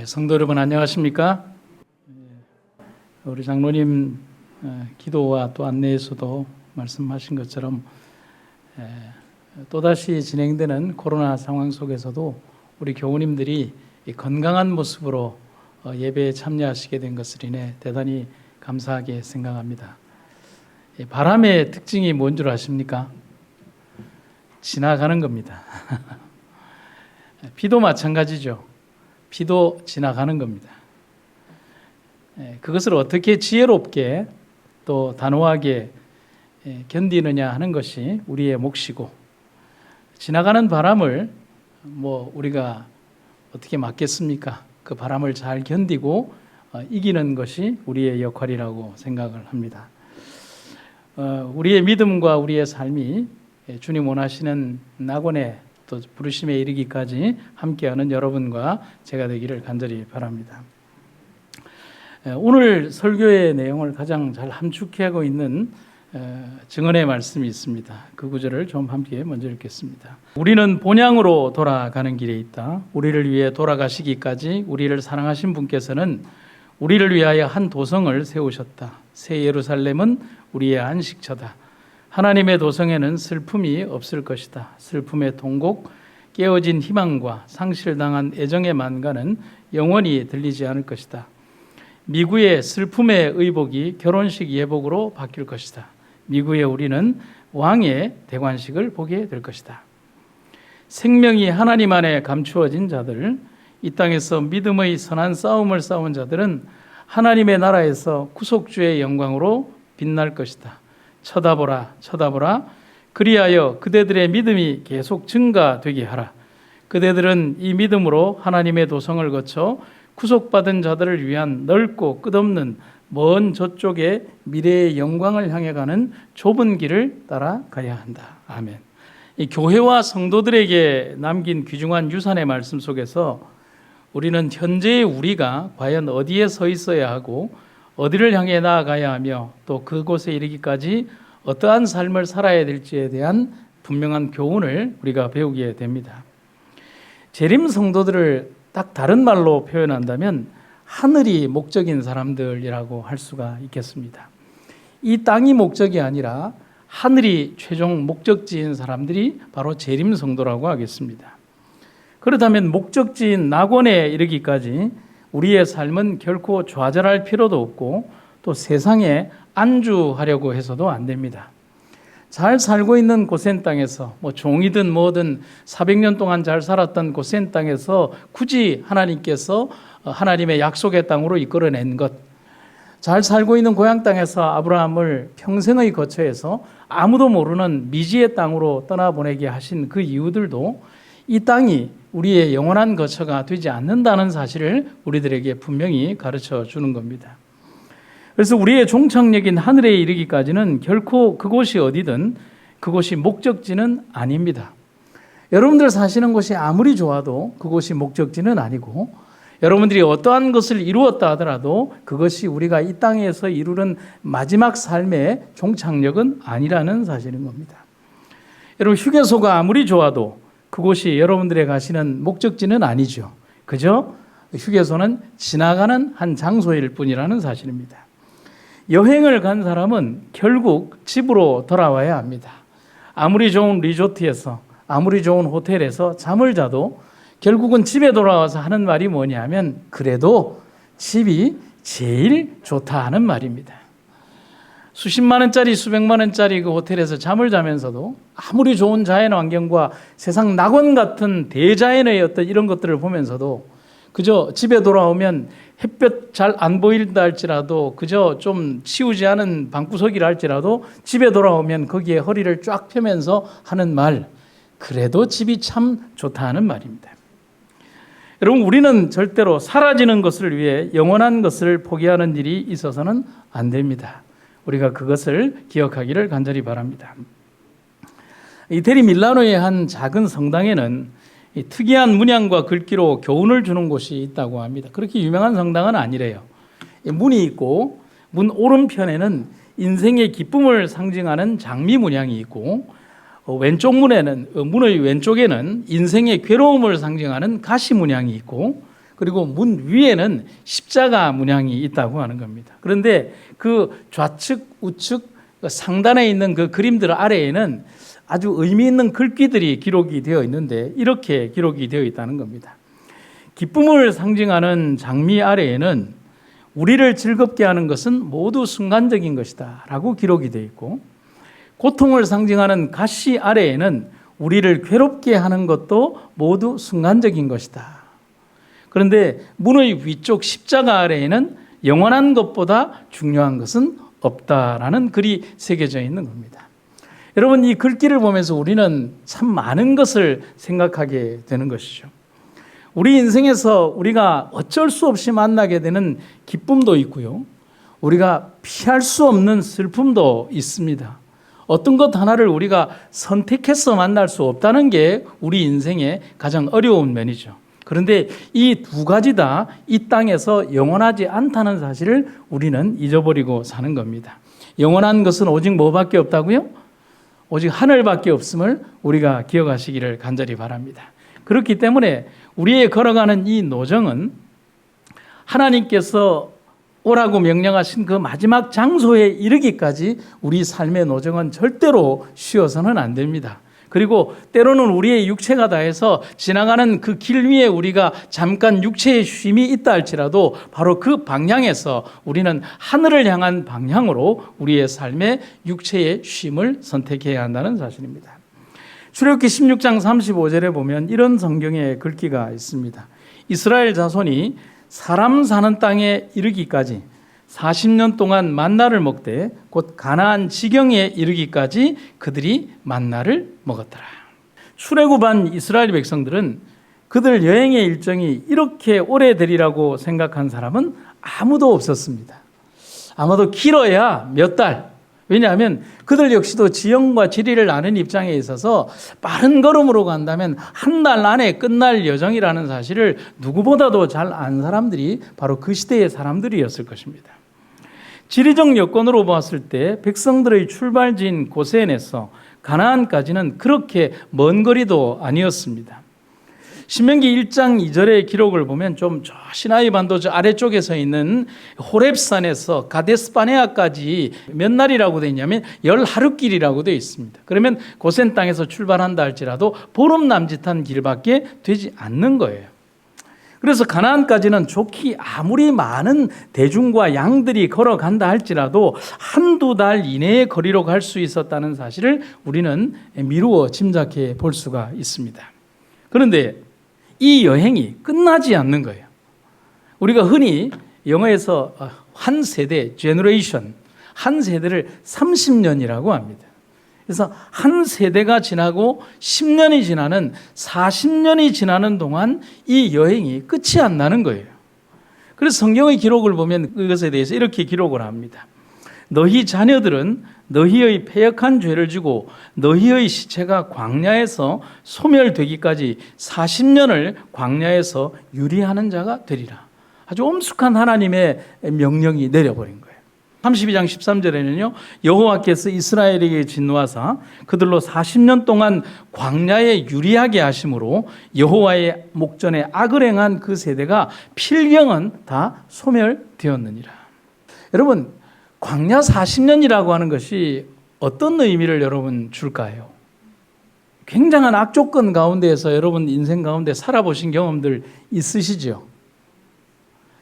성도 여러분 안녕하십니까? 우리 장로님 기도와 또 안내에서도 말씀하신 것처럼 또다시 진행되는 코로나 상황 속에서도 우리 교우님들이 건강한 모습으로 예배에 참여하시게 된 것을 인해 대단히 감사하게 생각합니다. 바람의 특징이 뭔 줄 아십니까? 지나가는 겁니다. 비도 마찬가지죠. 비도 지나가는 겁니다. 그것을 어떻게 지혜롭게 또 단호하게 견디느냐 하는 것이 우리의 몫이고, 지나가는 바람을 우리가 어떻게 막겠습니까? 그 바람을 잘 견디고 이기는 것이 우리의 역할이라고 생각을 합니다. 우리의 믿음과 우리의 삶이 주님 원하시는 낙원의 또 부르심에 이르기까지 함께하는 여러분과 제가 되기를 간절히 바랍니다. 오늘 설교의 내용을 가장 잘 함축하고 있는 증언의 말씀이 있습니다. 그 구절을 좀 함께 먼저 읽겠습니다. 우리는 본향으로 돌아가는 길에 있다. 우리를 위해 돌아가시기까지 우리를 사랑하신 분께서는 우리를 위하여 한 도성을 세우셨다. 새 예루살렘은 우리의 안식처다. 하나님의 도성에는 슬픔이 없을 것이다. 슬픔의 통곡, 깨어진 희망과 상실당한 애정의 만가는 영원히 들리지 않을 것이다. 미구의 슬픔의 의복이 결혼식 예복으로 바뀔 것이다. 미구의 우리는 왕의 대관식을 보게 될 것이다. 생명이 하나님 안에 감추어진 자들, 이 땅에서 믿음의 선한 싸움을 싸운 자들은 하나님의 나라에서 구속주의 영광으로 빛날 것이다. 쳐다보라, 쳐다보라. 그리하여 그대들의 믿음이 계속 증가되게 하라. 그대들은 이 믿음으로 하나님의 도성을 거쳐 구속받은 자들을 위한 넓고 끝없는 먼 저쪽의 미래의 영광을 향해 가는 좁은 길을 따라가야 한다. 아멘. 이 교회와 성도들에게 남긴 귀중한 유산의 말씀 속에서 우리는 현재의 우리가 과연 어디에 서 있어야 하고 어디를 향해 나아가야 하며 또 그곳에 이르기까지 어떠한 삶을 살아야 될지에 대한 분명한 교훈을 우리가 배우게 됩니다. 재림 성도들을 딱 다른 말로 표현한다면 하늘이 목적인 사람들이라고 할 수가 있겠습니다. 이 땅이 목적이 아니라 하늘이 최종 목적지인 사람들이 바로 재림 성도라고 하겠습니다. 그렇다면 목적지인 낙원에 이르기까지 우리의 삶은 결코 좌절할 필요도 없고 또 세상에 안주하려고 해서도 안 됩니다. 잘 살고 있는 고센 땅에서 종이든 뭐든 400년 동안 잘 살았던 고센 땅에서 굳이 하나님께서 하나님의 약속의 땅으로 이끌어낸 것, 잘 살고 있는 고향 땅에서 아브라함을 평생의 거처에서 아무도 모르는 미지의 땅으로 떠나보내게 하신 그 이유들도 이 땅이 우리의 영원한 거처가 되지 않는다는 사실을 우리들에게 분명히 가르쳐 주는 겁니다. 그래서 우리의 종착역인 하늘에 이르기까지는 결코 그곳이 어디든 그곳이 목적지는 아닙니다. 여러분들 사시는 곳이 아무리 좋아도 그곳이 목적지는 아니고, 여러분들이 어떠한 것을 이루었다 하더라도 그것이 우리가 이 땅에서 이루는 마지막 삶의 종착역은 아니라는 사실인 겁니다. 여러분, 휴게소가 아무리 좋아도 그곳이 여러분들의 가시는 목적지는 아니죠. 그저 휴게소는 지나가는 한 장소일 뿐이라는 사실입니다. 여행을 간 사람은 결국 집으로 돌아와야 합니다. 아무리 좋은 리조트에서, 아무리 좋은 호텔에서 잠을 자도 결국은 집에 돌아와서 하는 말이 뭐냐면, 그래도 집이 제일 좋다 하는 말입니다. 수십만 원짜리, 수백만 원짜리 그 호텔에서 잠을 자면서도 아무리 좋은 자연 환경과 세상 낙원 같은 대자연의 어떤 이런 것들을 보면서도 그저 집에 돌아오면 햇볕 잘 안 보인다 할지라도, 그저 좀 치우지 않은 방구석이라 할지라도 집에 돌아오면 거기에 허리를 쫙 펴면서 하는 말, 그래도 집이 참 좋다 하는 말입니다. 여러분, 우리는 절대로 사라지는 것을 위해 영원한 것을 포기하는 일이 있어서는 안 됩니다. 우리가 그것을 기억하기를 간절히 바랍니다. 이태리 밀라노의 한 작은 성당에는 특이한 문양과 글귀로 교훈을 주는 곳이 있다고 합니다. 그렇게 유명한 성당은 아니래요. 문이 있고 문 오른편에는 인생의 기쁨을 상징하는 장미 문양이 있고, 왼쪽 문의 왼쪽에는 인생의 괴로움을 상징하는 가시 문양이 있고, 그리고 문 위에는 십자가 문양이 있다고 하는 겁니다. 그런데 그 좌측, 우측, 상단에 있는 그 그림들 아래에는 아주 의미 있는 글귀들이 기록이 되어 있는데 이렇게 기록이 되어 있다는 겁니다. 기쁨을 상징하는 장미 아래에는 우리를 즐겁게 하는 것은 모두 순간적인 것이다 라고 기록이 되어 있고, 고통을 상징하는 가시 아래에는 우리를 괴롭게 하는 것도 모두 순간적인 것이다. 그런데 문의 위쪽 십자가 아래에는 영원한 것보다 중요한 것은 없다라는 글이 새겨져 있는 겁니다. 여러분, 이 글귀를 보면서 우리는 참 많은 것을 생각하게 되는 것이죠. 우리 인생에서 우리가 어쩔 수 없이 만나게 되는 기쁨도 있고요, 우리가 피할 수 없는 슬픔도 있습니다. 어떤 것 하나를 우리가 선택해서 만날 수 없다는 게 우리 인생의 가장 어려운 면이죠. 그런데 이 두 가지 다 이 땅에서 영원하지 않다는 사실을 우리는 잊어버리고 사는 겁니다. 영원한 것은 오직 뭐밖에 없다고요? 오직 하늘밖에 없음을 우리가 기억하시기를 간절히 바랍니다. 그렇기 때문에 우리의 걸어가는 이 노정은 하나님께서 오라고 명령하신 그 마지막 장소에 이르기까지 우리 삶의 노정은 절대로 쉬어서는 안 됩니다. 그리고 때로는 우리의 육체가 다해서 지나가는 그 길 위에 우리가 잠깐 육체의 쉼이 있다 할지라도 바로 그 방향에서 우리는 하늘을 향한 방향으로 우리의 삶의 육체의 쉼을 선택해야 한다는 사실입니다. 출애굽기 16장 35절에 보면 이런 성경의 글귀가 있습니다. 이스라엘 자손이 사람 사는 땅에 이르기까지 40년 동안 만나를 먹되 곧 가나안 지경에 이르기까지 그들이 만나를 먹었더라. 출애굽한 이스라엘 백성들은 그들 여행의 일정이 이렇게 오래되리라고 생각한 사람은 아무도 없었습니다. 아마도 길어야 몇 달. 왜냐하면 그들 역시도 지형과 지리를 아는 입장에 있어서 빠른 걸음으로 간다면 한 달 안에 끝날 여정이라는 사실을 누구보다도 잘 안 사람들이 바로 그 시대의 사람들이었을 것입니다. 지리적 여건으로 봤을 때 백성들의 출발지인 고센에서 가나안까지는 그렇게 먼 거리도 아니었습니다. 신명기 1장 2절의 기록을 보면 좀 저 시나이 반도 저 아래쪽에서 있는 호렙산에서 가데스바네아까지 몇 날이라고 되어 있냐면 10하루길이라고 되어 있습니다. 그러면 고센 땅에서 출발한다 할지라도 보름 남짓한 길밖에 되지 않는 거예요. 그래서 가나안까지는 좋기 아무리 많은 대중과 양들이 걸어간다 할지라도 한두 달 이내의 거리로 갈 수 있었다는 사실을 우리는 미루어 짐작해 볼 수가 있습니다. 그런데 이 여행이 끝나지 않는 거예요. 우리가 흔히 영어에서 한 세대, generation, 한 세대를 30년이라고 합니다. 그래서 한 세대가 지나고 10년이 지나는 40년이 지나는 동안 이 여행이 끝이 안 나는 거예요. 그래서 성경의 기록을 보면 그것에 대해서 이렇게 기록을 합니다. 너희 자녀들은 너희의 패역한 죄를 지고 너희의 시체가 광야에서 소멸되기까지 40년을 광야에서 유리하는 자가 되리라. 아주 엄숙한 하나님의 명령이 내려버린 거예요. 32장 13절에는요, 여호와께서 이스라엘에게 진노하사 그들로 40년 동안 광야에 유리하게 하심으로 여호와의 목전에 악을 행한 그 세대가 필경은 다 소멸되었느니라. 여러분, 광야 40년이라고 하는 것이 어떤 의미를 여러분 줄까요? 굉장한 악조건 가운데에서 여러분 인생 가운데 살아보신 경험들 있으시죠?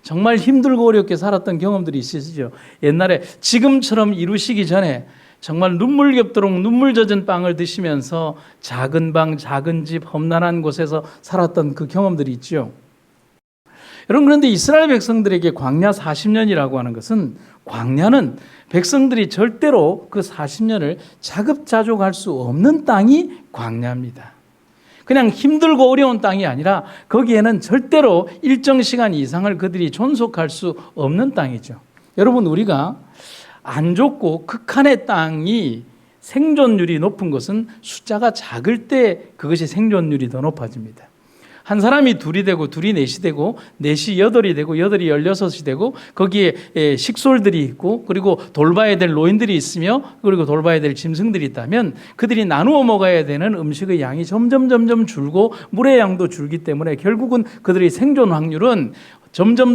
정말 힘들고 어렵게 살았던 경험들이 있으시죠? 옛날에 지금처럼 이루시기 전에 정말 눈물 겹도록 눈물 젖은 빵을 드시면서 작은 방, 작은 집, 험난한 곳에서 살았던 그 경험들이 있죠. 여러분, 그런데 이스라엘 백성들에게 광야 40년이라고 하는 것은, 광야는 백성들이 절대로 그 40년을 자급자족할 수 없는 땅이 광야입니다. 그냥 힘들고 어려운 땅이 아니라 거기에는 절대로 일정 시간 이상을 그들이 존속할 수 없는 땅이죠. 여러분, 우리가 안 좋고 극한의 땅이 생존율이 높은 것은 숫자가 작을 때 그것이 생존율이 더 높아집니다. 한 사람이 둘이 되고 둘이 넷이 되고 넷이 여덟이 되고 여덟이 16이 되고 거기에 식솔들이 있고 그리고 돌봐야 될 노인들이 있으며 그리고 돌봐야 될 짐승들이 있다면 그들이 나누어 먹어야 되는 음식의 양이 점점 줄고 물의 양도 줄기 때문에 결국은 그들의 생존 확률은 점점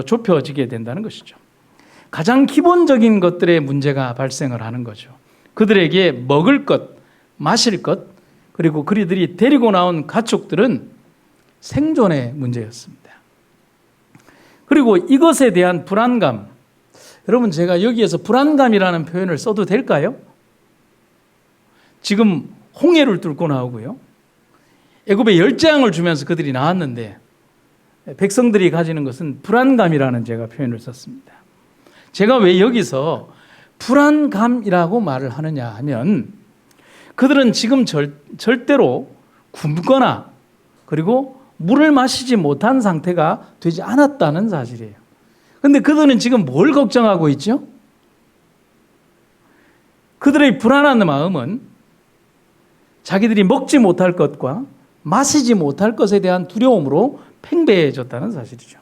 좁혀지게 된다는 것이죠. 가장 기본적인 것들의 문제가 발생을 하는 거죠. 그들에게 먹을 것, 마실 것, 그리고 그들이 데리고 나온 가축들은 생존의 문제였습니다. 그리고 이것에 대한 불안감, 여러분 제가 여기에서 불안감이라는 표현을 써도 될까요? 지금 홍해를 뚫고 나오고요. 애굽에 열재앙을 주면서 그들이 나왔는데 백성들이 가지는 것은 불안감이라는 제가 표현을 썼습니다. 제가 왜 여기서 불안감이라고 말을 하느냐 하면 그들은 지금 절대로 굶거나 그리고 물을 마시지 못한 상태가 되지 않았다는 사실이에요. 그런데 그들은 지금 뭘 걱정하고 있죠? 그들의 불안한 마음은 자기들이 먹지 못할 것과 마시지 못할 것에 대한 두려움으로 팽배해졌다는 사실이죠.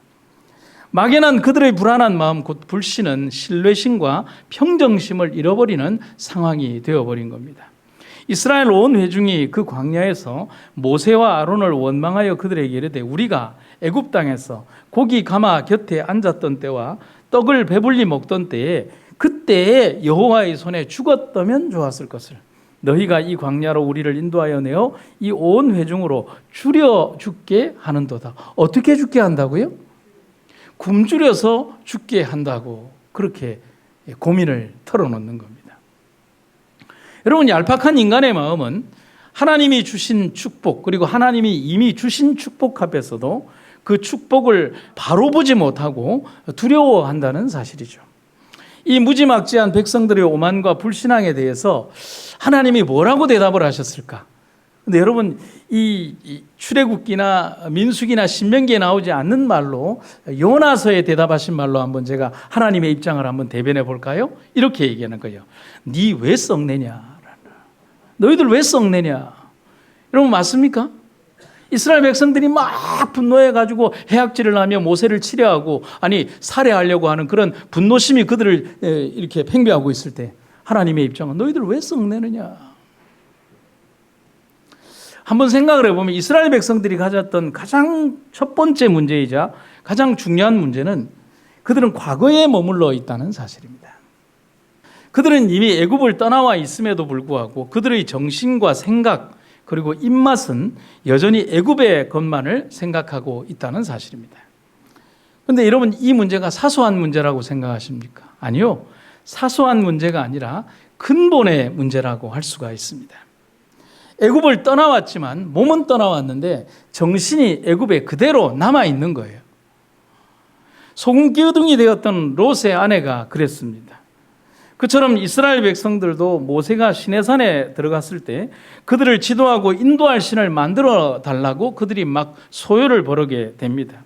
막연한 그들의 불안한 마음 곧 불신은 신뢰심과 평정심을 잃어버리는 상황이 되어버린 겁니다. 이스라엘 온 회중이 그 광야에서 모세와 아론을 원망하여 그들에게 이르되 우리가 애굽 땅에서 고기 가마 곁에 앉았던 때와 떡을 배불리 먹던 때에 그때에 여호와의 손에 죽었다면 좋았을 것을 너희가 이 광야로 우리를 인도하여 내어 이 온 회중으로 줄여 죽게 하는도다. 어떻게 죽게 한다고요? 굶주려서 죽게 한다고 그렇게 고민을 털어놓는 겁니다. 여러분, 얄팍한 인간의 마음은 하나님이 주신 축복 그리고 하나님이 이미 주신 축복 앞에서도 그 축복을 바로 보지 못하고 두려워한다는 사실이죠. 이 무지막지한 백성들의 오만과 불신앙에 대해서 하나님이 뭐라고 대답을 하셨을까? 근데 여러분, 이 출애굽기나 민수기나 신명기에 나오지 않는 말로 요나서에 대답하신 말로 한번 제가 하나님의 입장을 한번 대변해 볼까요? 이렇게 얘기하는 거예요. 네 왜 썩내냐? 너희들 왜 썩내냐? 여러분 맞습니까? 이스라엘 백성들이 막 분노해가지고 해악질을 하며 모세를 치려하고 살해하려고 하는 그런 분노심이 그들을 이렇게 팽배하고 있을 때 하나님의 입장은 너희들 왜 썩내느냐? 한번 생각을 해보면 이스라엘 백성들이 가졌던 가장 첫 번째 문제이자 가장 중요한 문제는 그들은 과거에 머물러 있다는 사실입니다. 그들은 이미 애굽을 떠나와 있음에도 불구하고 그들의 정신과 생각 그리고 입맛은 여전히 애굽의 것만을 생각하고 있다는 사실입니다. 그런데 여러분, 이 문제가 사소한 문제라고 생각하십니까? 아니요. 사소한 문제가 아니라 근본의 문제라고 할 수가 있습니다. 애굽을 떠나왔지만 몸은 떠나왔는데 정신이 애굽에 그대로 남아있는 거예요. 소금기둥이 되었던 롯의 아내가 그랬습니다. 그처럼 이스라엘 백성들도 모세가 시내산에 들어갔을 때 그들을 지도하고 인도할 신을 만들어 달라고 그들이 막 소요를 벌이게 됩니다.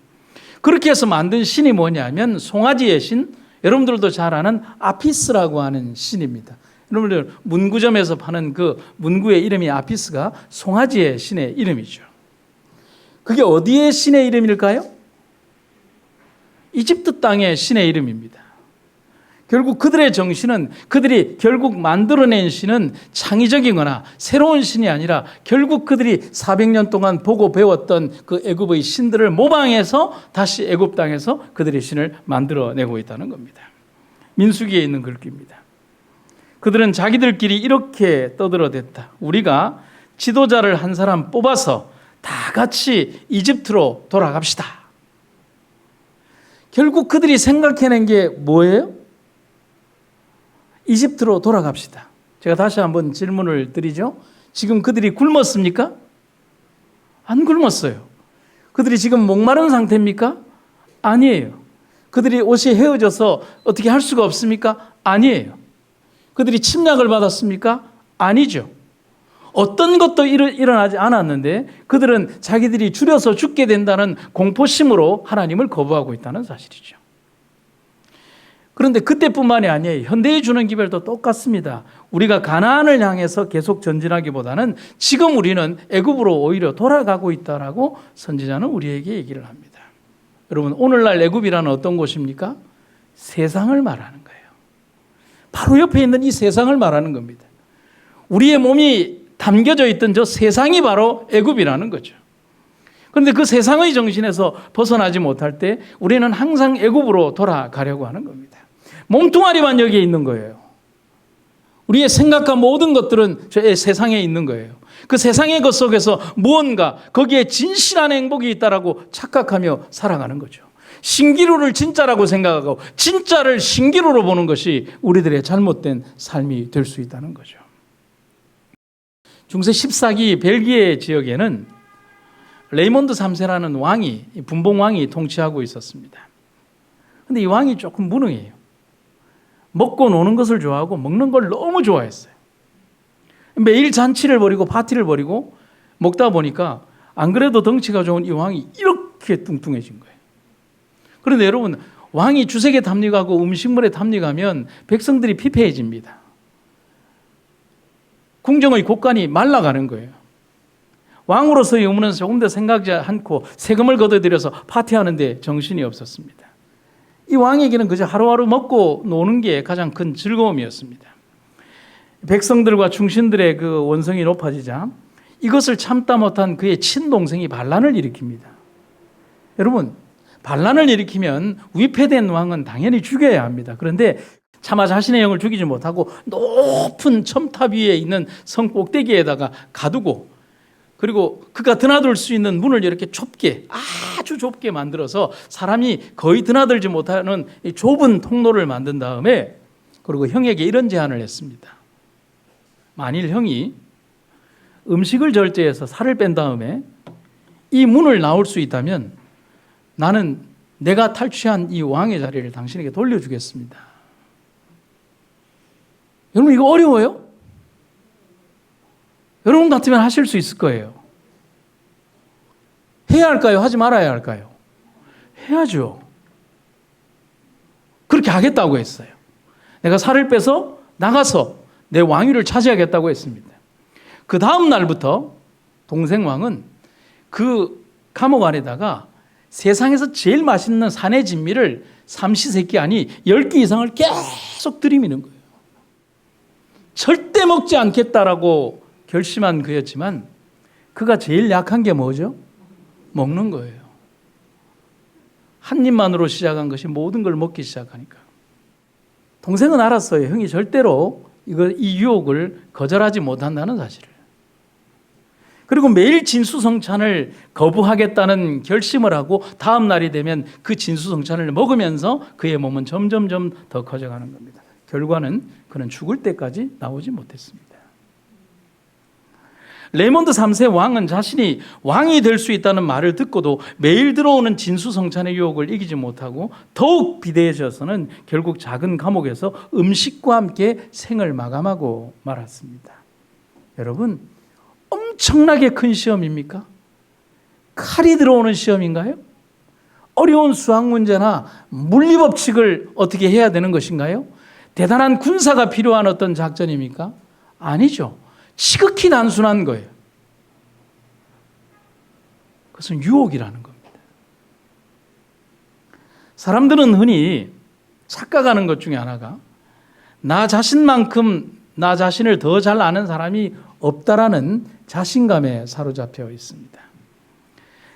그렇게 해서 만든 신이 뭐냐면 송아지의 신, 여러분들도 잘 아는 아피스라고 하는 신입니다. 여러분들 문구점에서 파는 그 문구의 이름이 아피스가 송아지의 신의 이름이죠. 그게 어디의 신의 이름일까요? 이집트 땅의 신의 이름입니다. 결국 그들의 정신은 그들이 결국 만들어낸 신은 창의적이거나 새로운 신이 아니라 결국 그들이 400년 동안 보고 배웠던 그 애굽의 신들을 모방해서 다시 애굽 땅에서 그들의 신을 만들어내고 있다는 겁니다. 민수기에 있는 글귀입니다. 그들은 자기들끼리 이렇게 떠들어댔다. 우리가 지도자를 한 사람 뽑아서 다 같이 이집트로 돌아갑시다. 결국 그들이 생각해낸 게 뭐예요? 이집트로 돌아갑시다. 제가 다시 한번 질문을 드리죠. 지금 그들이 굶었습니까? 안 굶었어요. 그들이 지금 목마른 상태입니까? 아니에요. 그들이 옷이 헤어져서 어떻게 할 수가 없습니까? 아니에요. 그들이 침략을 받았습니까? 아니죠. 어떤 것도 일어나지 않았는데 그들은 자기들이 줄여서 죽게 된다는 공포심으로 하나님을 거부하고 있다는 사실이죠. 그런데 그때뿐만이 아니에요. 현대에 주는 기별도 똑같습니다. 우리가 가나안을 향해서 계속 전진하기보다는 지금 우리는 애굽으로 오히려 돌아가고 있다라고 선지자는 우리에게 얘기를 합니다. 여러분, 오늘날 애굽이라는 어떤 곳입니까? 세상을 말하는 거예요. 바로 옆에 있는 이 세상을 말하는 겁니다. 우리의 몸이 담겨져 있던 저 세상이 바로 애굽이라는 거죠. 그런데 그 세상의 정신에서 벗어나지 못할 때 우리는 항상 애굽으로 돌아가려고 하는 겁니다. 몸뚱아리만 여기에 있는 거예요. 우리의 생각과 모든 것들은 저 세상에 있는 거예요. 그 세상의 것 속에서 무언가 거기에 진실한 행복이 있다라고 착각하며 살아가는 거죠. 신기루를 진짜라고 생각하고 진짜를 신기루로 보는 것이 우리들의 잘못된 삶이 될 수 있다는 거죠. 중세 14기 벨기에 지역에는 레이몬드 3세라는 왕이, 분봉왕이 통치하고 있었습니다. 그런데 이 왕이 조금 무능해요. 먹고 노는 것을 좋아하고 먹는 걸 너무 좋아했어요. 매일 잔치를 벌이고 파티를 벌이고 먹다 보니까 안 그래도 덩치가 좋은 이 왕이 이렇게 뚱뚱해진 거예요. 그런데 여러분, 왕이 주색에 탐닉하고 음식물에 탐닉하면 백성들이 피폐해집니다. 궁정의 곳간이 말라가는 거예요. 왕으로서의 의무는 조금 더 생각지 않고 세금을 걷어들여서 파티하는데 정신이 없었습니다. 이 왕에게는 그저 하루하루 먹고 노는 게 가장 큰 즐거움이었습니다. 백성들과 충신들의 그 원성이 높아지자 이것을 참다 못한 그의 친동생이 반란을 일으킵니다. 여러분, 반란을 일으키면 위패된 왕은 당연히 죽여야 합니다. 그런데 차마 자신의 영을 죽이지 못하고 높은 첨탑 위에 있는 성 꼭대기에다가 가두고, 그리고 그가 드나들 수 있는 문을 이렇게 좁게, 아주 좁게 만들어서 사람이 거의 드나들지 못하는 이 좁은 통로를 만든 다음에, 그리고 형에게 이런 제안을 했습니다. 만일 형이 음식을 절제해서 살을 뺀 다음에 이 문을 나올 수 있다면 나는 내가 탈취한 이 왕의 자리를 당신에게 돌려주겠습니다. 여러분, 이거 어려워요? 여러분 같으면 하실 수 있을 거예요. 해야 할까요? 하지 말아야 할까요? 해야죠. 그렇게 하겠다고 했어요. 내가 살을 빼서 나가서 내 왕위를 차지하겠다고 했습니다. 그 다음 날부터 동생 왕은 그 감옥 안에다가 세상에서 제일 맛있는 산의 진미를 삼시세끼 아니 10끼 이상을 계속 들이미는 거예요. 절대 먹지 않겠다라고 결심한 그였지만 그가 제일 약한 게 뭐죠? 먹는 거예요. 한 입만으로 시작한 것이 모든 걸 먹기 시작하니까. 동생은 알았어요. 형이 절대로 이 유혹을 거절하지 못한다는 사실을. 그리고 매일 진수성찬을 거부하겠다는 결심을 하고 다음 날이 되면 그 진수성찬을 먹으면서 그의 몸은 점점점 더 커져가는 겁니다. 결과는 그는 죽을 때까지 나오지 못했습니다. 레이몬드 3세 왕은 자신이 왕이 될 수 있다는 말을 듣고도 매일 들어오는 진수성찬의 유혹을 이기지 못하고 더욱 비대해져서는 결국 작은 감옥에서 음식과 함께 생을 마감하고 말았습니다. 여러분, 엄청나게 큰 시험입니까? 칼이 들어오는 시험인가요? 어려운 수학 문제나 물리법칙을 어떻게 해야 되는 것인가요? 대단한 군사가 필요한 어떤 작전입니까? 아니죠. 지극히 단순한 거예요. 그것은 유혹이라는 겁니다. 사람들은 흔히 착각하는 것 중에 하나가 나 자신만큼 나 자신을 더 잘 아는 사람이 없다라는 자신감에 사로잡혀 있습니다.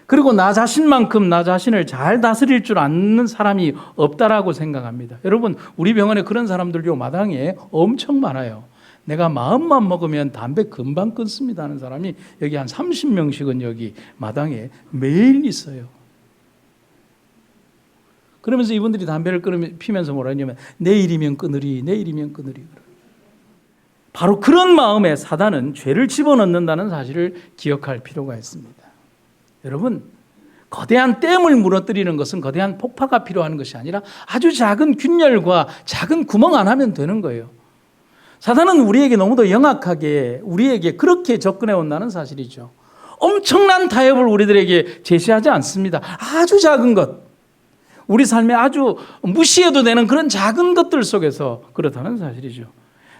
그리고 나 자신만큼 나 자신을 잘 다스릴 줄 아는 사람이 없다라고 생각합니다. 여러분, 우리 병원에 그런 사람들 요 마당에 엄청 많아요. 내가 마음만 먹으면 담배 금방 끊습니다 하는 사람이 여기 한 30명씩은 여기 마당에 매일 있어요. 그러면서 이분들이 담배를 피면서 뭐라 하냐면 내일이면 끊으리, 내일이면 끊으리. 바로 그런 마음에 사단은 죄를 집어넣는다는 사실을 기억할 필요가 있습니다. 여러분, 거대한 댐을 무너뜨리는 것은 거대한 폭파가 필요한 것이 아니라 아주 작은 균열과 작은 구멍 안 하면 되는 거예요. 사단은 우리에게 너무도 영악하게 우리에게 그렇게 접근해 온다는 사실이죠. 엄청난 타협을 우리들에게 제시하지 않습니다. 아주 작은 것. 우리 삶에 아주 무시해도 되는 그런 작은 것들 속에서 그렇다는 사실이죠.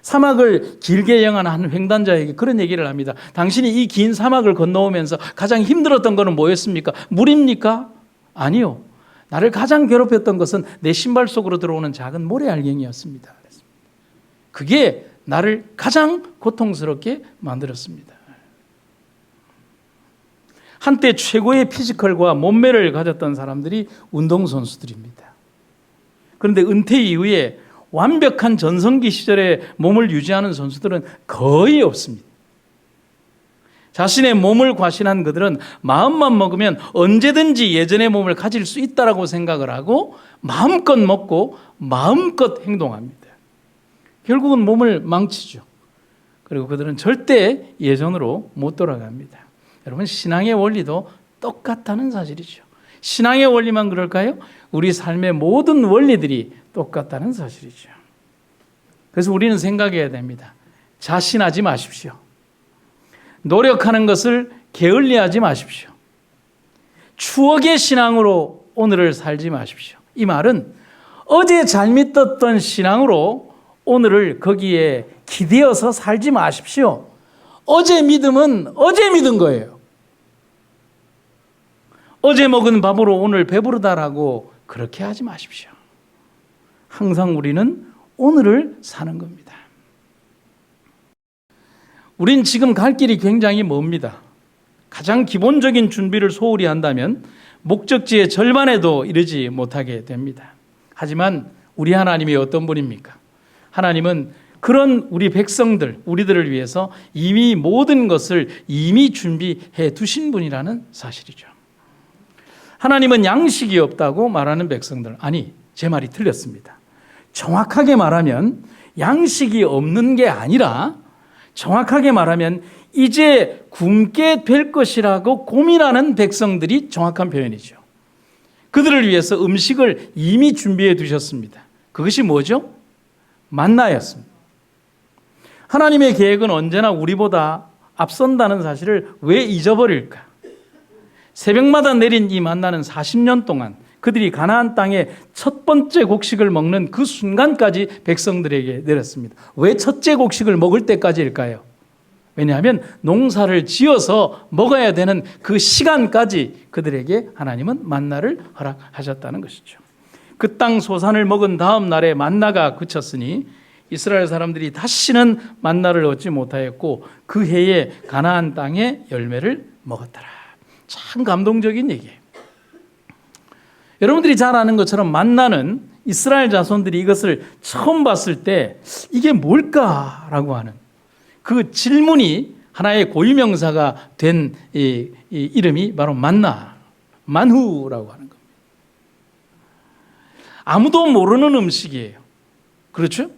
사막을 길게 여행한 한 횡단자에게 그런 얘기를 합니다. 당신이 이 긴 사막을 건너오면서 가장 힘들었던 것은 뭐였습니까? 물입니까? 아니요. 나를 가장 괴롭혔던 것은 내 신발 속으로 들어오는 작은 모래알갱이였습니다. 그게 나를 가장 고통스럽게 만들었습니다. 한때 최고의 피지컬과 몸매를 가졌던 사람들이 운동선수들입니다. 그런데 은퇴 이후에 완벽한 전성기 시절의 몸을 유지하는 선수들은 거의 없습니다. 자신의 몸을 과신한 그들은 마음만 먹으면 언제든지 예전의 몸을 가질 수 있다라고 생각을 하고 마음껏 먹고 마음껏 행동합니다. 결국은 몸을 망치죠. 그리고 그들은 절대 예전으로 못 돌아갑니다. 여러분, 신앙의 원리도 똑같다는 사실이죠. 신앙의 원리만 그럴까요? 우리 삶의 모든 원리들이 똑같다는 사실이죠. 그래서 우리는 생각해야 됩니다. 자신하지 마십시오. 노력하는 것을 게을리하지 마십시오. 추억의 신앙으로 오늘을 살지 마십시오. 이 말은 어제 잘 믿었던 신앙으로 오늘을 거기에 기대어서 살지 마십시오. 어제 믿음은 어제 믿은 거예요. 어제 먹은 밥으로 오늘 배부르다라고 그렇게 하지 마십시오. 항상 우리는 오늘을 사는 겁니다. 우린 지금 갈 길이 굉장히 멉니다. 가장 기본적인 준비를 소홀히 한다면 목적지의 절반에도 이르지 못하게 됩니다. 하지만 우리 하나님이 어떤 분입니까? 하나님은 그런 우리 백성들, 우리들을 위해서 이미 모든 것을 이미 준비해 두신 분이라는 사실이죠. 하나님은 양식이 없다고 말하는 백성들, 아니, 제 말이 틀렸습니다. 정확하게 말하면 양식이 없는 게 아니라 정확하게 말하면 이제 굶게 될 것이라고 고민하는 백성들이 정확한 표현이죠. 그들을 위해서 음식을 이미 준비해 두셨습니다. 그것이 뭐죠? 만나였습니다. 하나님의 계획은 언제나 우리보다 앞선다는 사실을 왜 잊어버릴까? 새벽마다 내린 이 만나는 40년 동안 그들이 가나안 땅의 첫 번째 곡식을 먹는 그 순간까지 백성들에게 내렸습니다. 왜 첫째 곡식을 먹을 때까지일까요? 왜냐하면 농사를 지어서 먹어야 되는 그 시간까지 그들에게 하나님은 만나를 허락하셨다는 것이죠. 그 땅 소산을 먹은 다음 날에 만나가 그쳤으니 이스라엘 사람들이 다시는 만나를 얻지 못하였고 그 해에 가나안 땅의 열매를 먹었더라. 참 감동적인 얘기예요. 여러분들이 잘 아는 것처럼 만나는 이스라엘 자손들이 이것을 처음 봤을 때 이게 뭘까라고 하는 그 질문이 하나의 고유명사가 된 이 이름이 바로 만나, 만후라고 하는 겁니다. 아무도 모르는 음식이에요. 그렇죠?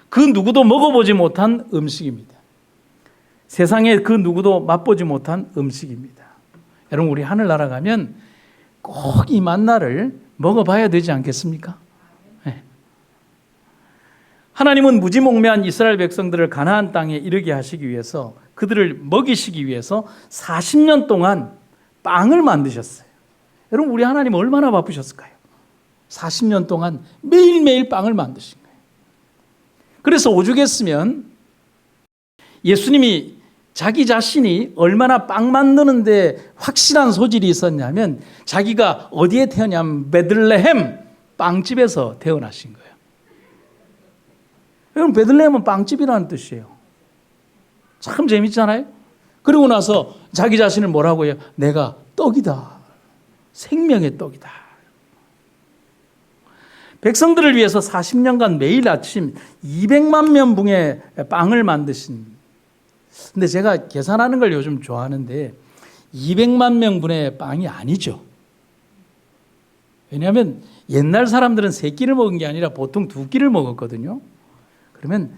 그 누구도 먹어보지 못한 음식입니다. 세상에 그 누구도 맛보지 못한 음식입니다. 여러분, 우리 하늘나라 가면 꼭 이 만나를 먹어봐야 되지 않겠습니까? 네. 하나님은 무지몽매한 이스라엘 백성들을 가나안 땅에 이르게 하시기 위해서 그들을 먹이시기 위해서 40년 동안 빵을 만드셨어요. 여러분, 우리 하나님 얼마나 바쁘셨을까요? 40년 동안 매일매일 빵을 만드신 거예요. 그래서 오죽했으면 예수님이 자기 자신이 얼마나 빵 만드는데 확실한 소질이 있었냐면 자기가 어디에 태어나면 베들레헴 빵집에서 태어나신 거예요. 여러분, 베들레헴은 빵집이라는 뜻이에요. 참 재밌잖아요. 그리고 나서 자기 자신을 뭐라고 해요? 내가 떡이다. 생명의 떡이다. 백성들을 위해서 40년간 매일 아침 200만 명분의 빵을 만드신. 근데 제가 계산하는 걸 요즘 좋아하는데 200만 명분의 빵이 아니죠. 왜냐하면 옛날 사람들은 3끼를 먹은 게 아니라 보통 2끼를 먹었거든요. 그러면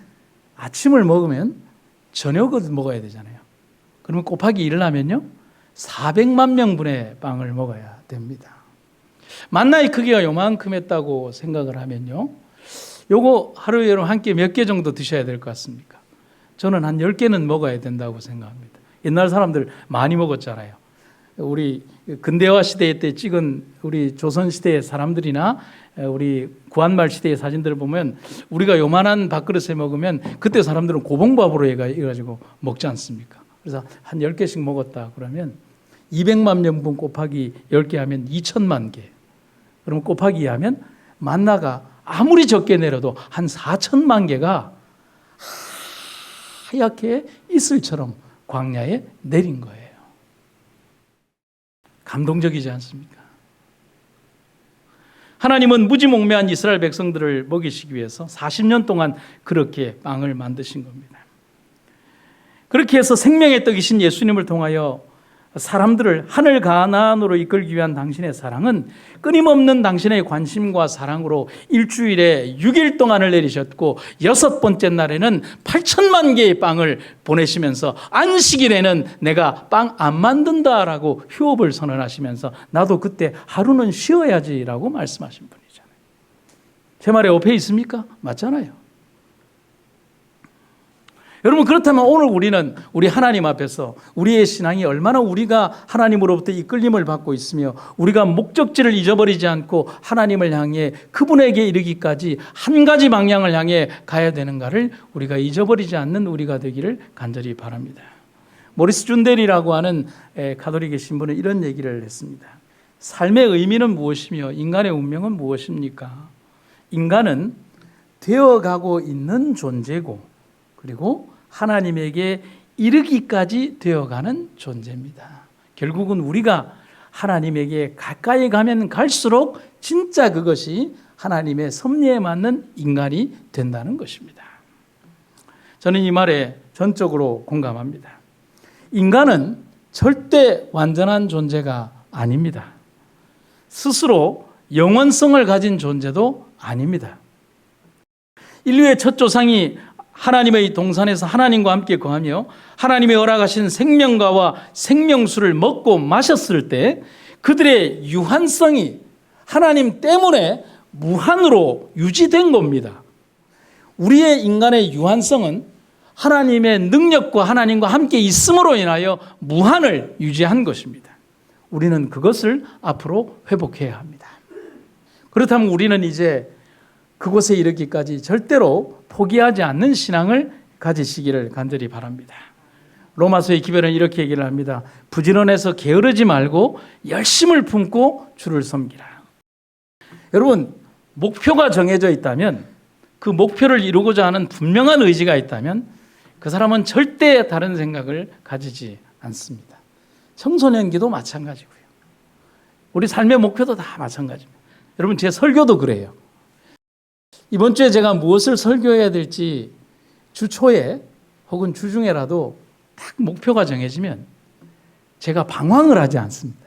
아침을 먹으면 저녁을 먹어야 되잖아요. 그러면 곱하기 1을 하면요 400만 명분의 빵을 먹어야 됩니다. 만나의 크기가 요만큼 했다고 생각을 하면요, 요거 하루에 여러분 한 끼 몇 개 정도 드셔야 될 것 같습니까? 저는 한 10개는 먹어야 된다고 생각합니다. 옛날 사람들 많이 먹었잖아요. 우리 근대화 시대 때 찍은 우리 조선 시대의 사람들이나 우리 구한말 시대의 사진들을 보면 우리가 요만한 밥그릇에 먹으면 그때 사람들은 고봉밥으로 해가지고 먹지 않습니까? 그래서 한 10개씩 먹었다 그러면 200만 명분 곱하기 10개 하면 2천만 개. 그럼 곱하기 하면 만나가 아무리 적게 내려도 한 4천만 개가 하얗게 이슬처럼 광야에 내린 거예요. 감동적이지 않습니까? 하나님은 무지몽매한 이스라엘 백성들을 먹이시기 위해서 40년 동안 그렇게 빵을 만드신 겁니다. 그렇게 해서 생명의 떡이신 예수님을 통하여 사람들을 하늘 가나안으로 이끌기 위한 당신의 사랑은 끊임없는 당신의 관심과 사랑으로 일주일에 6일 동안을 내리셨고 6번째 날에는 8천만 개의 빵을 보내시면서 안식일에는 내가 빵 안 만든다라고 휴업을 선언하시면서 나도 그때 하루는 쉬어야지라고 말씀하신 분이잖아요. 제 말에 오해 있습니까? 맞잖아요. 여러분, 그렇다면 오늘 우리는 우리 하나님 앞에서 우리의 신앙이 얼마나 우리가 하나님으로부터 이끌림을 받고 있으며 우리가 목적지를 잊어버리지 않고 하나님을 향해 그분에게 이르기까지 한 가지 방향을 향해 가야 되는가를 우리가 잊어버리지 않는 우리가 되기를 간절히 바랍니다. 모리스 준델이라고 하는 가톨릭의 신부는 이런 얘기를 했습니다. 삶의 의미는 무엇이며 인간의 운명은 무엇입니까? 인간은 되어가고 있는 존재고 그리고 하나님에게 이르기까지 되어가는 존재입니다. 결국은 우리가 하나님에게 가까이 가면 갈수록 진짜 그것이 하나님의 섭리에 맞는 인간이 된다는 것입니다. 저는 이 말에 전적으로 공감합니다. 인간은 절대 완전한 존재가 아닙니다. 스스로 영원성을 가진 존재도 아닙니다. 인류의 첫 조상이 하나님의 동산에서 하나님과 함께 거하며 하나님의 허락하신 생명과와 생명수를 먹고 마셨을 때 그들의 유한성이 하나님 때문에 무한으로 유지된 겁니다. 우리의 인간의 유한성은 하나님의 능력과 하나님과 함께 있음으로 인하여 무한을 유지한 것입니다. 우리는 그것을 앞으로 회복해야 합니다. 그렇다면 우리는 이제 그곳에 이르기까지 절대로 포기하지 않는 신앙을 가지시기를 간절히 바랍니다. 로마서의 기별은 이렇게 얘기를 합니다. 부지런해서 게으르지 말고 열심을 품고 주를 섬기라. 여러분, 목표가 정해져 있다면 그 목표를 이루고자 하는 분명한 의지가 있다면 그 사람은 절대 다른 생각을 가지지 않습니다. 청소년기도 마찬가지고요. 우리 삶의 목표도 다 마찬가지입니다. 여러분, 제 설교도 그래요. 이번 주에 제가 무엇을 설교해야 될지 주 초에 혹은 주중에라도 딱 목표가 정해지면 제가 방황을 하지 않습니다.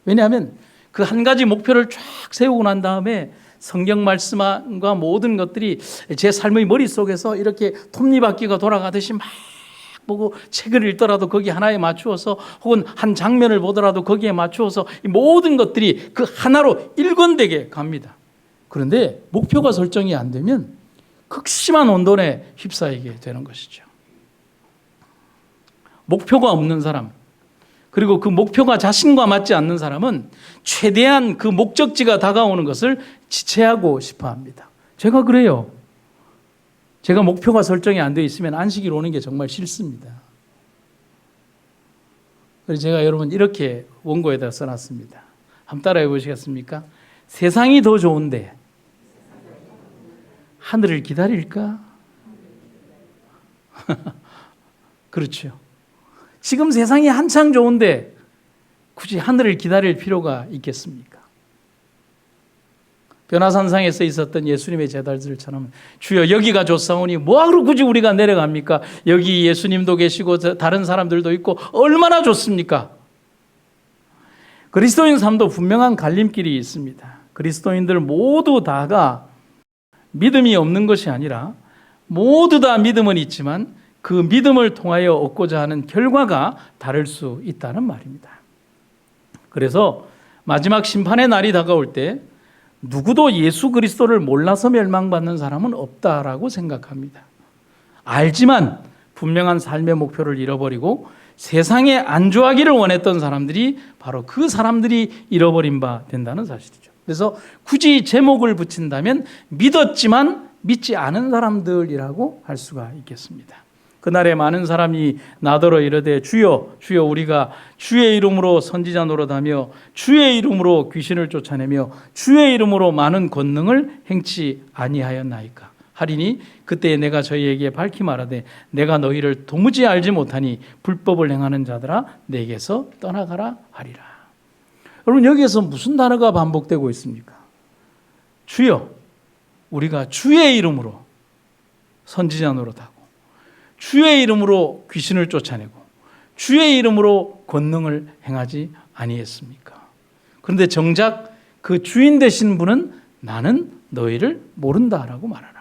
왜냐하면 그 한 가지 목표를 쫙 세우고 난 다음에 성경 말씀과 모든 것들이 제 삶의 머릿속에서 이렇게 톱니바퀴가 돌아가듯이 막 보고 책을 읽더라도 거기 하나에 맞추어서 혹은 한 장면을 보더라도 거기에 맞추어서 이 모든 것들이 그 하나로 일관되게 갑니다. 그런데 목표가 설정이 안 되면 극심한 혼돈에 휩싸이게 되는 것이죠. 목표가 없는 사람, 그리고 그 목표가 자신과 맞지 않는 사람은 최대한 그 목적지가 다가오는 것을 지체하고 싶어 합니다. 제가 그래요. 제가 목표가 설정이 안 되어 있으면 안식일 오는 게 정말 싫습니다. 그래서 제가 여러분 이렇게 원고에다 써놨습니다. 한번 따라해 보시겠습니까? 세상이 더 좋은데 하늘을 기다릴까? 그렇죠. 지금 세상이 한창 좋은데 굳이 하늘을 기다릴 필요가 있겠습니까? 변화산상에서 있었던 예수님의 제자들처럼 주여 여기가 좋사오니 뭐하러 굳이 우리가 내려갑니까? 여기 예수님도 계시고 다른 사람들도 있고 얼마나 좋습니까? 그리스도인 삶도 분명한 갈림길이 있습니다. 그리스도인들 모두 다가 믿음이 없는 것이 아니라 모두 다 믿음은 있지만 그 믿음을 통하여 얻고자 하는 결과가 다를 수 있다는 말입니다. 그래서 마지막 심판의 날이 다가올 때 누구도 예수 그리스도를 몰라서 멸망받는 사람은 없다라고 생각합니다. 알지만 분명한 삶의 목표를 잃어버리고 세상에 안주하기를 원했던 사람들이 바로 그 사람들이 잃어버린 바 된다는 사실이죠. 그래서 굳이 제목을 붙인다면 믿었지만 믿지 않은 사람들이라고 할 수가 있겠습니다. 그날에 많은 사람이 나더러 이르되 주여 주여 우리가 주의 이름으로 선지자 노릇하며 주의 이름으로 귀신을 쫓아내며 주의 이름으로 많은 권능을 행치 아니하였나이까 하리니 그때 내가 저희에게 밝히 말하되 내가 너희를 도무지 알지 못하니 불법을 행하는 자들아 내게서 떠나가라 하리라. 여러분 여기에서 무슨 단어가 반복되고 있습니까? 주여 우리가 주의 이름으로 선지자 노릇하고 주의 이름으로 귀신을 쫓아내고 주의 이름으로 권능을 행하지 아니했습니까? 그런데 정작 그 주인 되신 분은 나는 너희를 모른다라고 말하는 겁니다.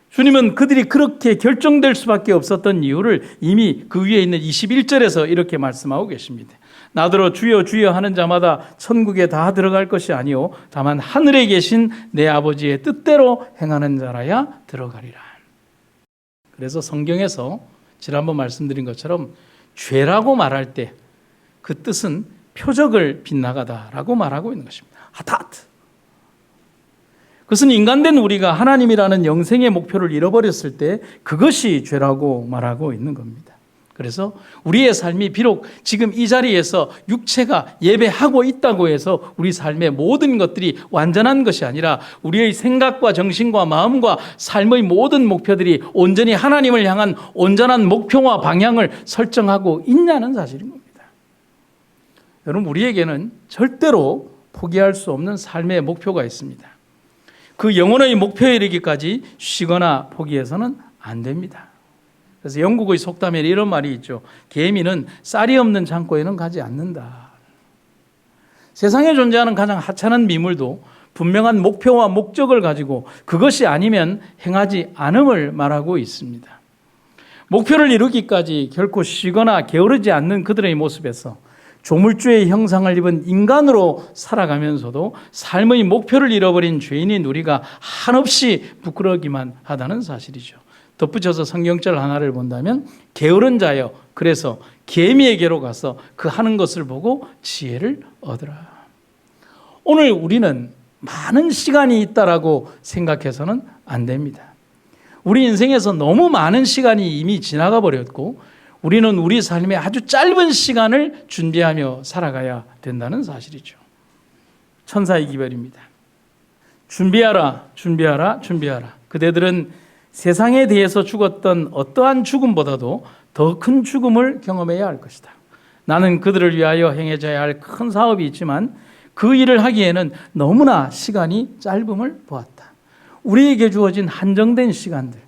주님은 그들이 그렇게 결정될 수밖에 없었던 이유를 이미 그 위에 있는 21절에서 이렇게 말씀하고 계십니다. 나더러 주여 주여 하는 자마다 천국에 다 들어갈 것이 아니요 다만 하늘에 계신 내 아버지의 뜻대로 행하는 자라야 들어가리라. 그래서 성경에서 지난번 말씀드린 것처럼 죄라고 말할 때 그 뜻은 표적을 빗나가다라고 말하고 있는 것입니다. 하타트. 그것은 인간된 우리가 하나님이라는 영생의 목표를 잃어버렸을 때 그것이 죄라고 말하고 있는 겁니다. 그래서 우리의 삶이 비록 지금 이 자리에서 육체가 예배하고 있다고 해서 우리 삶의 모든 것들이 완전한 것이 아니라 우리의 생각과 정신과 마음과 삶의 모든 목표들이 온전히 하나님을 향한 온전한 목표와 방향을 설정하고 있냐는 사실인 겁니다. 여러분 우리에게는 절대로 포기할 수 없는 삶의 목표가 있습니다. 그 영혼의 목표에 이르기까지 쉬거나 포기해서는 안 됩니다. 그래서 영국의 속담에 이런 말이 있죠. 개미는 쌀이 없는 창고에는 가지 않는다. 세상에 존재하는 가장 하찮은 미물도 분명한 목표와 목적을 가지고 그것이 아니면 행하지 않음을 말하고 있습니다. 목표를 이루기까지 결코 쉬거나 게으르지 않는 그들의 모습에서 조물주의 형상을 입은 인간으로 살아가면서도 삶의 목표를 잃어버린 죄인인 우리가 한없이 부끄러기만 하다는 사실이죠. 덧붙여서 성경절 하나를 본다면 게으른 자여 그래서 개미에게로 가서 그 하는 것을 보고 지혜를 얻으라. 오늘 우리는 많은 시간이 있다라고 생각해서는 안 됩니다. 우리 인생에서 너무 많은 시간이 이미 지나가 버렸고 우리는 우리 삶의 아주 짧은 시간을 준비하며 살아가야 된다는 사실이죠. 천사의 기별입니다. 준비하라, 준비하라, 준비하라. 그대들은 세상에 대해서 죽었던 어떠한 죽음보다도 더 큰 죽음을 경험해야 할 것이다. 나는 그들을 위하여 행해져야 할 큰 사업이 있지만 그 일을 하기에는 너무나 시간이 짧음을 보았다. 우리에게 주어진 한정된 시간들,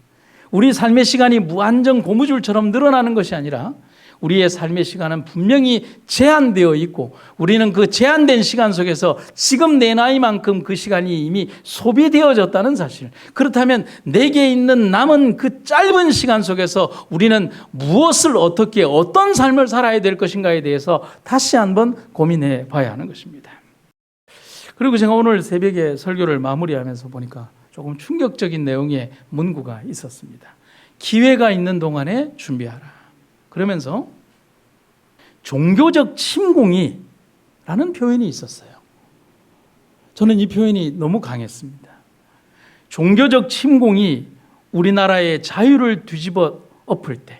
우리 삶의 시간이 무한정 고무줄처럼 늘어나는 것이 아니라 우리의 삶의 시간은 분명히 제한되어 있고 우리는 그 제한된 시간 속에서 지금 내 나이만큼 그 시간이 이미 소비되어졌다는 사실. 그렇다면 내게 있는 남은 그 짧은 시간 속에서 우리는 무엇을 어떻게 어떤 삶을 살아야 될 것인가에 대해서 다시 한번 고민해 봐야 하는 것입니다. 그리고 제가 오늘 새벽에 설교를 마무리하면서 보니까 조금 충격적인 내용의 문구가 있었습니다. 기회가 있는 동안에 준비하라. 그러면서 종교적 침공이라는 표현이 있었어요. 저는 이 표현이 너무 강했습니다. 종교적 침공이 우리나라의 자유를 뒤집어 엎을 때,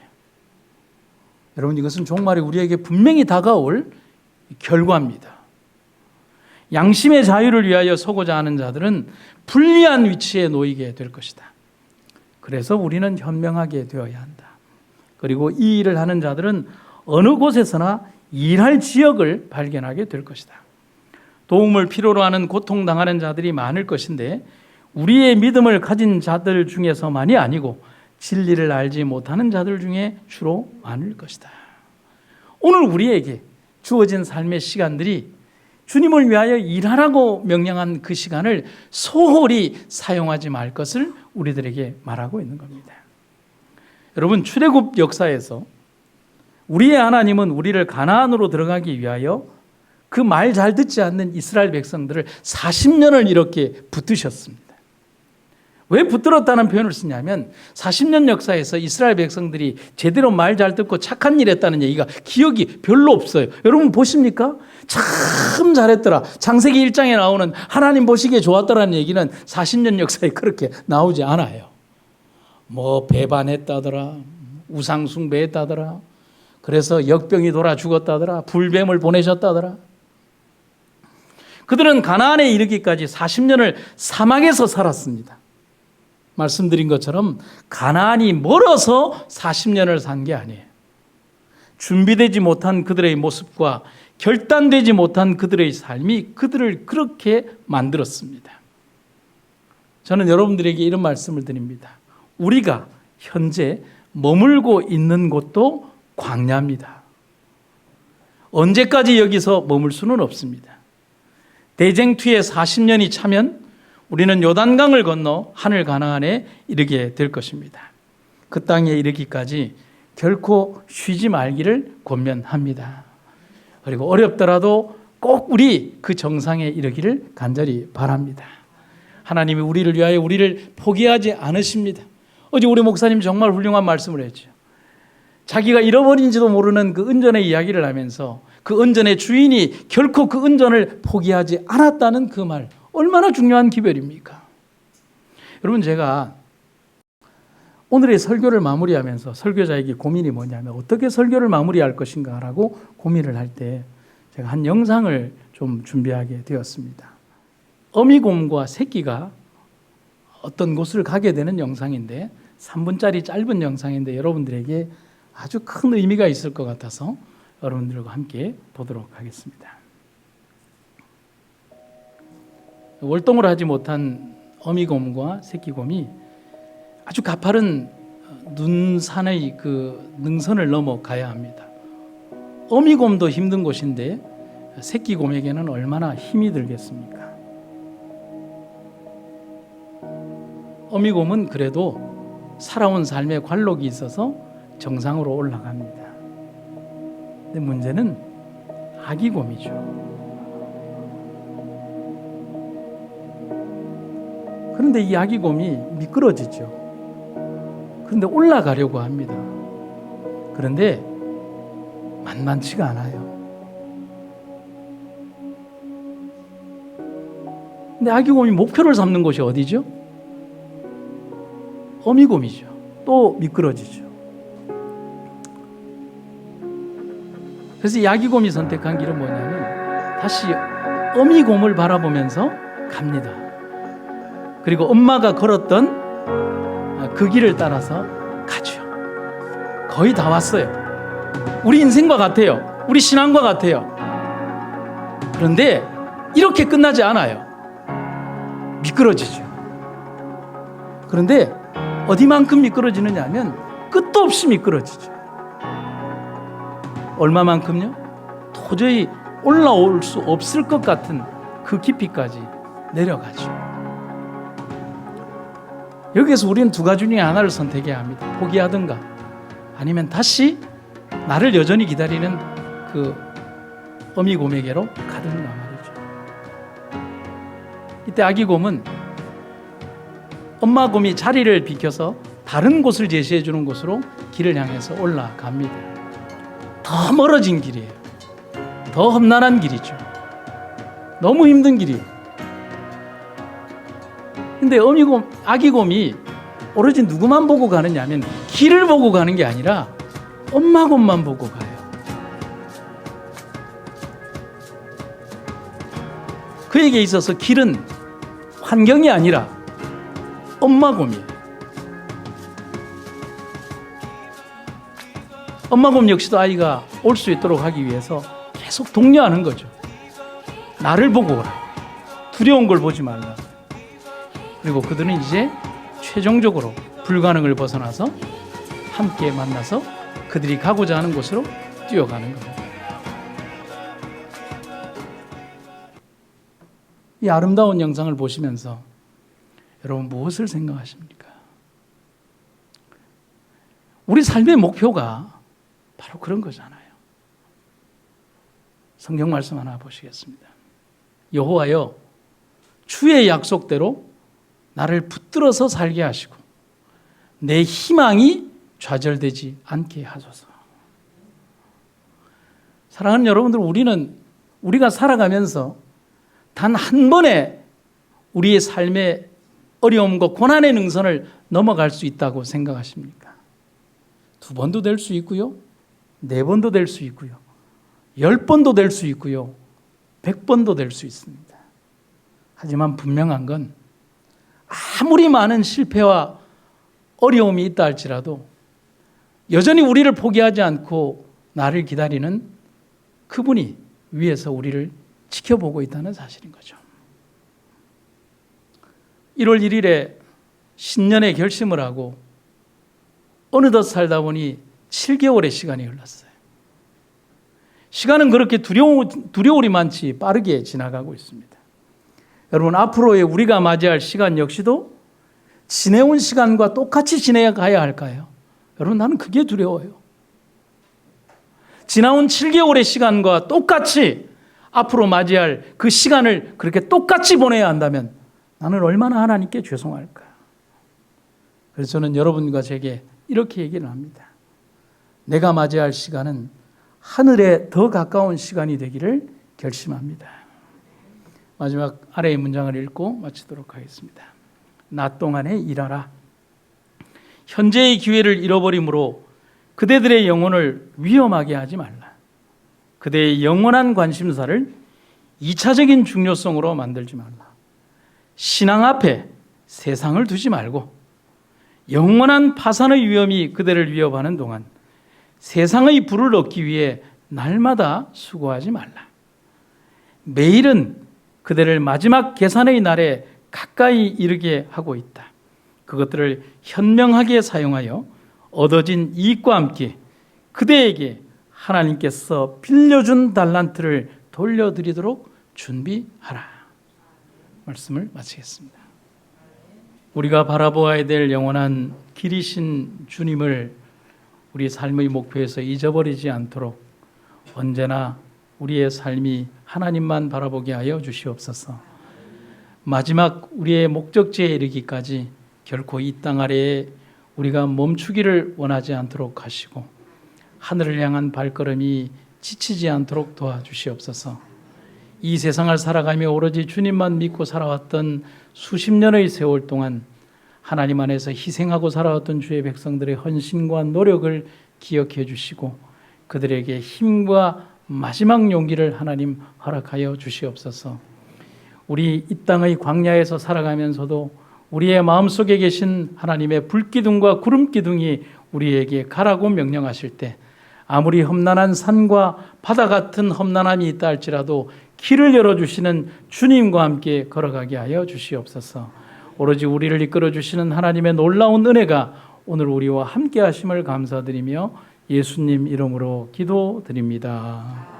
여러분 이것은 종말에 우리에게 분명히 다가올 결과입니다. 양심의 자유를 위하여 서고자 하는 자들은 불리한 위치에 놓이게 될 것이다. 그래서 우리는 현명하게 되어야 한다. 그리고 이 일을 하는 자들은 어느 곳에서나 일할 지역을 발견하게 될 것이다. 도움을 필요로 하는 고통당하는 자들이 많을 것인데 우리의 믿음을 가진 자들 중에서만이 아니고 진리를 알지 못하는 자들 중에 주로 많을 것이다. 오늘 우리에게 주어진 삶의 시간들이 주님을 위하여 일하라고 명령한 그 시간을 소홀히 사용하지 말 것을 우리들에게 말하고 있는 겁니다. 여러분 출애굽 역사에서 우리의 하나님은 우리를 가나안으로 들어가기 위하여 그 말 잘 듣지 않는 이스라엘 백성들을 40년을 이렇게 붙드셨습니다. 왜 붙들었다는 표현을 쓰냐면 40년 역사에서 이스라엘 백성들이 제대로 말 잘 듣고 착한 일 했다는 얘기가 기억이 별로 없어요. 여러분 보십니까? 참 잘했더라. 창세기 1장에 나오는 하나님 보시기에 좋았더라는 얘기는 40년 역사에 그렇게 나오지 않아요. 뭐 배반했다더라. 우상 숭배했다더라. 그래서 역병이 돌아 죽었다더라. 불뱀을 보내셨다더라. 그들은 가나안에 이르기까지 40년을 사막에서 살았습니다. 말씀드린 것처럼 가나안이 멀어서 40년을 산 게 아니에요. 준비되지 못한 그들의 모습과 결단되지 못한 그들의 삶이 그들을 그렇게 만들었습니다. 저는 여러분들에게 이런 말씀을 드립니다. 우리가 현재 머물고 있는 곳도 광야입니다. 언제까지 여기서 머물 수는 없습니다. 대쟁투에 40년이 차면 우리는 요단강을 건너 하늘 가나안에 이르게 될 것입니다. 그 땅에 이르기까지 결코 쉬지 말기를 권면합니다. 그리고 어렵더라도 꼭 우리 그 정상에 이르기를 간절히 바랍니다. 하나님이 우리를 위하여 우리를 포기하지 않으십니다. 어제 우리 목사님 정말 훌륭한 말씀을 했죠. 자기가 잃어버린지도 모르는 그 은전의 이야기를 하면서 그 은전의 주인이 결코 그 은전을 포기하지 않았다는 그 말, 얼마나 중요한 기별입니까? 여러분, 제가 오늘의 설교를 마무리하면서 설교자에게 고민이 뭐냐면 어떻게 설교를 마무리할 것인가라고 고민을 할 때 제가 한 영상을 좀 준비하게 되었습니다. 어미곰과 새끼가 어떤 곳을 가게 되는 영상인데 3분짜리 짧은 영상인데 여러분들에게 아주 큰 의미가 있을 것 같아서 여러분들과 함께 보도록 하겠습니다. 월동을 하지 못한 어미곰과 새끼곰이 아주 가파른 눈산의 그 능선을 넘어가야 합니다. 어미곰도 힘든 곳인데 새끼곰에게는 얼마나 힘이 들겠습니까? 어미곰은 그래도 살아온 삶의 관록이 있어서 정상으로 올라갑니다. 근데 문제는 아기곰이죠. 그런데 이 아기곰이 미끄러지죠. 그런데 올라가려고 합니다. 그런데 만만치가 않아요. 근데 아기곰이 목표를 삼는 곳이 어디죠? 어미곰이죠. 또 미끄러지죠. 그래서 이 아기곰이 선택한 길은 뭐냐면 다시 어미곰을 바라보면서 갑니다. 그리고 엄마가 걸었던 그 길을 따라서 가죠. 거의 다 왔어요. 우리 인생과 같아요. 우리 신앙과 같아요. 그런데 이렇게 끝나지 않아요. 미끄러지죠. 그런데 어디만큼 미끄러지느냐 하면 끝도 없이 미끄러지죠. 얼마만큼요? 도저히 올라올 수 없을 것 같은 그 깊이까지 내려가죠. 여기에서 우리는 두 가지 중에 하나를 선택해야 합니다. 포기하든가 아니면 다시 나를 여전히 기다리는 그 어미곰에게로 가든가 말이죠. 이때 아기곰은 엄마곰이 자리를 비켜서 다른 곳을 제시해 주는 곳으로 길을 향해서 올라갑니다. 더 멀어진 길이에요. 더 험난한 길이죠. 너무 힘든 길이에요. 근데 아기곰이 오로지 누구만 보고 가느냐 하면 길을 보고 가는 게 아니라 엄마곰만 보고 가요. 그에게 있어서 길은 환경이 아니라 엄마곰이에요. 엄마곰 역시도 아이가 올 수 있도록 하기 위해서 계속 독려하는 거죠. 나를 보고 오라. 두려운 걸 보지 말라. 그리고 그들은 이제 최종적으로 불가능을 벗어나서 함께 만나서 그들이 가고자 하는 곳으로 뛰어가는 겁니다. 이 아름다운 영상을 보시면서 여러분 무엇을 생각하십니까? 우리 삶의 목표가 바로 그런 거잖아요. 성경 말씀 하나 보시겠습니다. 여호와여, 주의 약속대로 나를 붙들어서 살게 하시고 내 희망이 좌절되지 않게 하소서. 사랑하는 여러분들, 우리가 살아가면서 단 한 번에 우리의 삶의 어려움과 고난의 능선을 넘어갈 수 있다고 생각하십니까? 2번도 될 수 있고요, 4번도 될 수 있고요, 10번도 될 수 있고요, 100번도 될 수 있습니다. 하지만 분명한 건 아무리 많은 실패와 어려움이 있다 할지라도 여전히 우리를 포기하지 않고 나를 기다리는 그분이 위에서 우리를 지켜보고 있다는 사실인 거죠. 1월 1일에 신년의 결심을 하고 어느덧 살다 보니 7개월의 시간이 흘렀어요. 시간은 그렇게 두려우리만치 빠르게 지나가고 있습니다. 여러분, 앞으로의 우리가 맞이할 시간 역시도 지내온 시간과 똑같이 지내가야 할까요? 여러분, 나는 그게 두려워요. 지나온 7개월의 시간과 똑같이 앞으로 맞이할 그 시간을 그렇게 똑같이 보내야 한다면 나는 얼마나 하나님께 죄송할까? 그래서 저는 여러분과 제게 이렇게 얘기를 합니다. 내가 맞이할 시간은 하늘에 더 가까운 시간이 되기를 결심합니다. 마지막 아래의 문장을 읽고 마치도록 하겠습니다. 낮 동안에 일하라. 현재의 기회를 잃어버림으로 그대들의 영혼을 위험하게 하지 말라. 그대의 영원한 관심사를 2차적인 중요성으로 만들지 말라. 신앙 앞에 세상을 두지 말고 영원한 파산의 위험이 그대를 위협하는 동안 세상의 부를 얻기 위해 날마다 수고하지 말라. 매일은 그대를 마지막 계산의 날에 가까이 이르게 하고 있다. 그것들을 현명하게 사용하여 얻어진 이익과 함께 그대에게 하나님께서 빌려준 달란트를 돌려드리도록 준비하라. 말씀을 마치겠습니다. 우리가 바라보아야 될 영원한 길이신 주님을 우리 삶의 목표에서 잊어버리지 않도록 언제나 우리의 삶이 하나님만 바라보게 하여 주시옵소서. 마지막 우리의 목적지에 이르기까지 결코 이 땅 아래에 우리가 멈추기를 원하지 않도록 하시고 하늘을 향한 발걸음이 지치지 않도록 도와주시옵소서. 이 세상을 살아가며 오로지 주님만 믿고 살아왔던 수십 년의 세월 동안 하나님 안에서 희생하고 살아왔던 주의 백성들의 헌신과 노력을 기억해 주시고 그들에게 힘과 마지막 용기를 하나님 허락하여 주시옵소서. 우리 이 땅의 광야에서 살아가면서도 우리의 마음속에 계신 하나님의 불기둥과 구름기둥이 우리에게 가라고 명령하실 때 아무리 험난한 산과 바다 같은 험난함이 있다 할지라도 길을 열어주시는 주님과 함께 걸어가게 하여 주시옵소서. 오로지 우리를 이끌어 주시는 하나님의 놀라운 은혜가 오늘 우리와 함께 하심을 감사드리며 예수님 이름으로 기도드립니다.